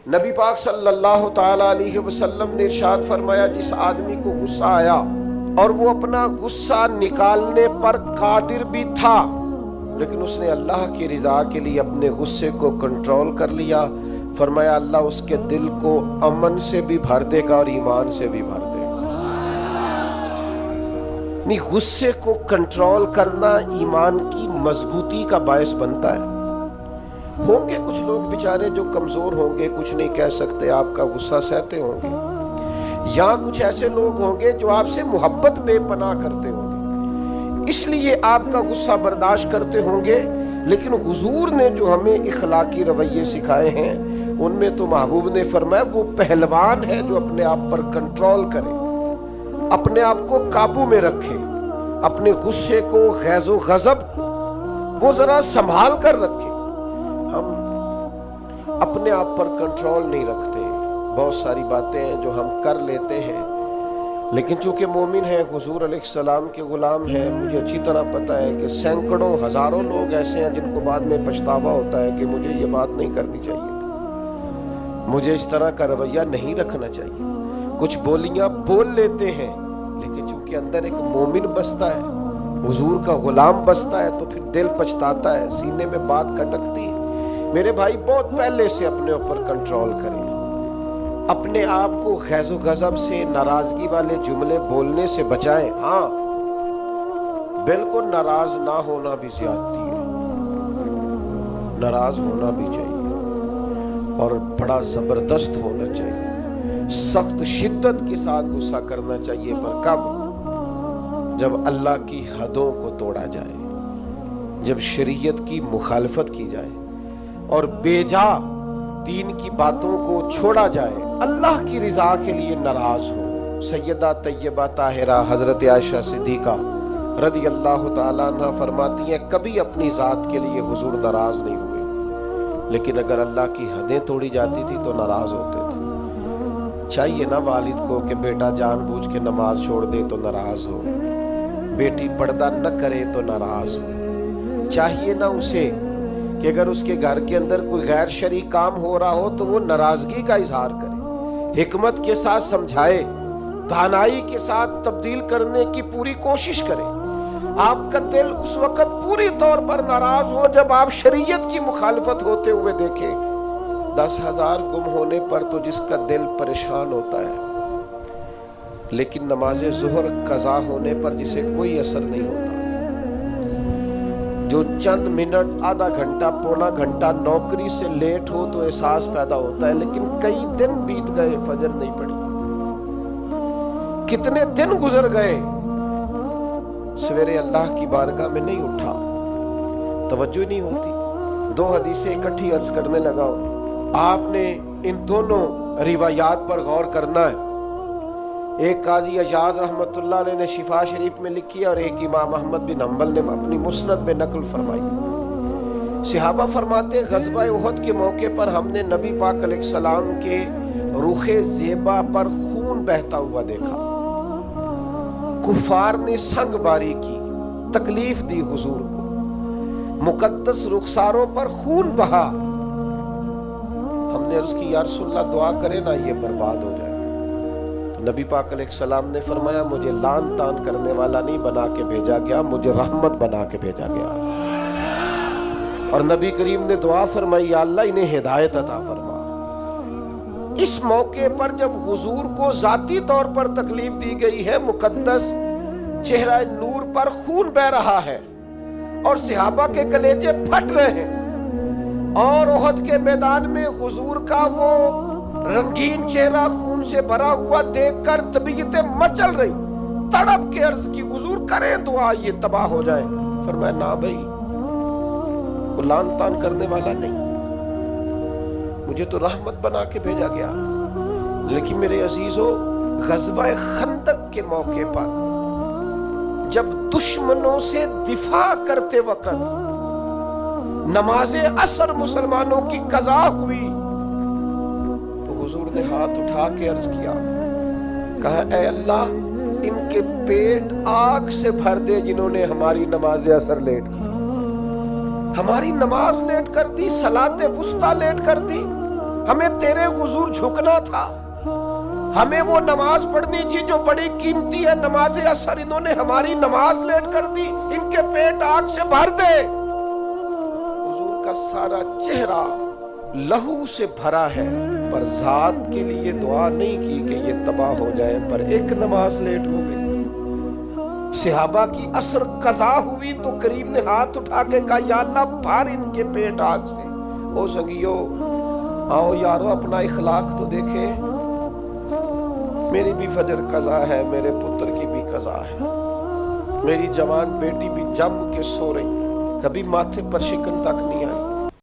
نبی پاک صلی اللہ تعالی علیہ وسلم نے ارشاد فرمایا جس آدمی کو غصہ آیا اور وہ اپنا غصہ نکالنے پر قادر بھی تھا لیکن اس نے اللہ کی رضا کے لیے اپنے غصے کو کنٹرول کر لیا، فرمایا اللہ اس کے دل کو امن سے بھی بھر دے گا اور ایمان سے بھی بھر دے گا۔ نہیں، غصے کو کنٹرول کرنا ایمان کی مضبوطی کا باعث بنتا ہے۔ ہوں گے کچھ لوگ بیچارے جو کمزور ہوں گے، کچھ نہیں کہہ سکتے، آپ کا غصہ سہتے ہوں گے، یا کچھ ایسے لوگ ہوں گے جو آپ سے محبت بے پناہ کرتے ہوں گے، اس لیے آپ کا غصہ برداشت کرتے ہوں گے۔ لیکن حضور نے جو ہمیں اخلاقی رویے سکھائے ہیں ان میں تو محبوب نے فرمایا وہ پہلوان ہے جو اپنے آپ پر کنٹرول کرے، اپنے آپ کو قابو میں رکھے، اپنے غصے کو، غیظ و غضب کو وہ ذرا سنبھال کر رکھے۔ ہم اپنے آپ پر کنٹرول نہیں رکھتے، بہت ساری باتیں ہیں جو ہم کر لیتے ہیں، لیکن چونکہ مومن ہیں، حضور علیہ السلام کے غلام ہیں، مجھے اچھی طرح پتہ ہے کہ سینکڑوں ہزاروں لوگ ایسے ہیں جن کو بعد میں پچھتاوا ہوتا ہے کہ مجھے یہ بات نہیں کرنی چاہیے تھی، مجھے اس طرح کا رویہ نہیں رکھنا چاہیے۔ کچھ بولیاں بول لیتے ہیں لیکن چونکہ اندر ایک مومن بستا ہے، حضور کا غلام بستا ہے، تو پھر دل پچھتاتا ہے، سینے میں بات کٹکتی ہے۔ میرے بھائی بہت پہلے سے اپنے اوپر کنٹرول کریں، اپنے آپ کو غیظ و غضب سے، ناراضگی والے جملے بولنے سے بچائیں۔ ہاں بالکل ناراض نہ ہونا بھی زیادتی ہے، ناراض ہونا بھی چاہیے اور بڑا زبردست ہونا چاہیے، سخت شدت کے ساتھ غصہ کرنا چاہیے، پر کب؟ جب اللہ کی حدوں کو توڑا جائے، جب شریعت کی مخالفت کی جائے اور بے جا دین کی باتوں کو چھوڑا جائے، اللہ کی رضا کے لیے ناراض ہو۔ سیدہ طیبہ طاہرہ حضرت عائشہ صدیقہ رضی اللہ تعالیٰ عنہ فرماتی ہیں کبھی اپنی ذات کے لیے حضور ناراض نہیں ہوئے، لیکن اگر اللہ کی حدیں توڑی جاتی تھی تو ناراض ہوتے تھے۔ چاہیے نا والد کو کہ بیٹا جان بوجھ کے نماز چھوڑ دے تو ناراض ہو، بیٹی پردہ نہ کرے تو ناراض ہو، چاہیے نا اسے کہ اگر اس کے گھر کے اندر کوئی غیر شرعی کام ہو رہا ہو تو وہ ناراضگی کا اظہار کرے، حکمت کے ساتھ سمجھائے، دانائی کے ساتھ تبدیل کرنے کی پوری کوشش کرے۔ آپ کا دل اس وقت پوری طور پر ناراض ہو جب آپ شریعت کی مخالفت ہوتے ہوئے دیکھیں۔ 10,000 گم ہونے پر تو جس کا دل پریشان ہوتا ہے، لیکن نماز ظہر قضا ہونے پر جسے کوئی اثر نہیں ہوتا، جو چند منٹ، آدھا گھنٹہ، پونا گھنٹہ نوکری سے لیٹ ہو تو احساس پیدا ہوتا ہے، لیکن کئی دن بیت گئے، فجر نہیں پڑی، کتنے دن گزر گئے، سویرے اللہ کی بارگاہ میں نہیں اٹھا، توجہ نہیں ہوتی۔ 2 حدیثیں اکٹھی عرض کرنے لگا ہوں، آپ نے ان دونوں روایات پر غور کرنا ہے۔ ایک قاضی اجاز رحمۃ اللہ علیہ نے شفا شریف میں لکھی اور ایک امام احمد بن حنبل نے اپنی مسند میں نقل فرمائی۔ صحابہ فرماتے غزوہ احد کے موقع پر ہم نے نبی پاک علیہ السلام کے رخ زیبا پر خون بہتا ہوا دیکھا، کفار نے سنگ باری کی، تکلیف دی حضور کو، مقدس رخساروں پر خون بہا۔ ہم نے عرض کی یا رسول اللہ دعا کرے نا یہ برباد ہو جائے۔ نبی پاک علیہ السلام نے فرمایا مجھے لعن طعن کرنے والا نہیں بنا کے بھیجا گیا، مجھے رحمت بنا کے بھیجا گیا۔ اور نبی کریم نے دعا فرمائی یا اللہ انہیں ہدایت عطا فرما۔ اس موقع پر جب حضور کو ذاتی طور پر تکلیف دی گئی ہے، مقدس چہرہ نور پر خون بہ رہا ہے اور صحابہ کے کلیجے پھٹ رہے ہیں، اور احد کے میدان میں حضور کا وہ رنگین چہرہ خون سے بھرا ہوا دیکھ کر طبیعتیں مچل رہی، تڑپ کے عرض کی حضور کریں دعا یہ تباہ ہو جائے۔ فرمایا نا بھائی، کوئی لعن طعن کرنے والا نہیں، مجھے تو رحمت بنا کے بھیجا گیا۔ لیکن میرے عزیزو، غزوہ خندق کے موقع پر جب دشمنوں سے دفاع کرتے وقت نماز عصر مسلمانوں کی قضا ہوئی تو حضور نے ہاتھ اٹھا کے عرض کیا، کہا اے اللہ ان کے پیٹ آگ سے بھر دے جنہوں نے ہماری نماز عصر لیٹ کی، ہماری نماز لیٹ کر دی، صلاۃ وسطیٰ لیٹ کر دی، ہمیں تیرے حضور جھکنا تھا، ہمیں وہ نماز پڑھنی تھی جو بڑی قیمتی ہے، نماز عصر انہوں نے ہماری نماز لیٹ کر دی، ان کے پیٹ آگ سے بھر دے۔ حضور کا سارا چہرہ لہو سے بھرا ہے، پر ذات کے لیے دعا نہیں کی کہ یہ تباہ ہو جائے، پر ایک نماز لیٹ ہو گئی۔ صحابہ کی عصر قضا ہوئی تو کریم نے ہاتھ اٹھا کے کہا یا اللہ بھر ان کے پیٹ آگ سے۔ او سنگیو، آؤ یارو اپنا اخلاق تو دیکھیں، میری بھی فجر قضا ہے، میرے پتر کی بھی قضا ہے، میری جوان بیٹی بھی جم کے سو رہی، کبھی ماتھے پر شکن تک نہیں آئی۔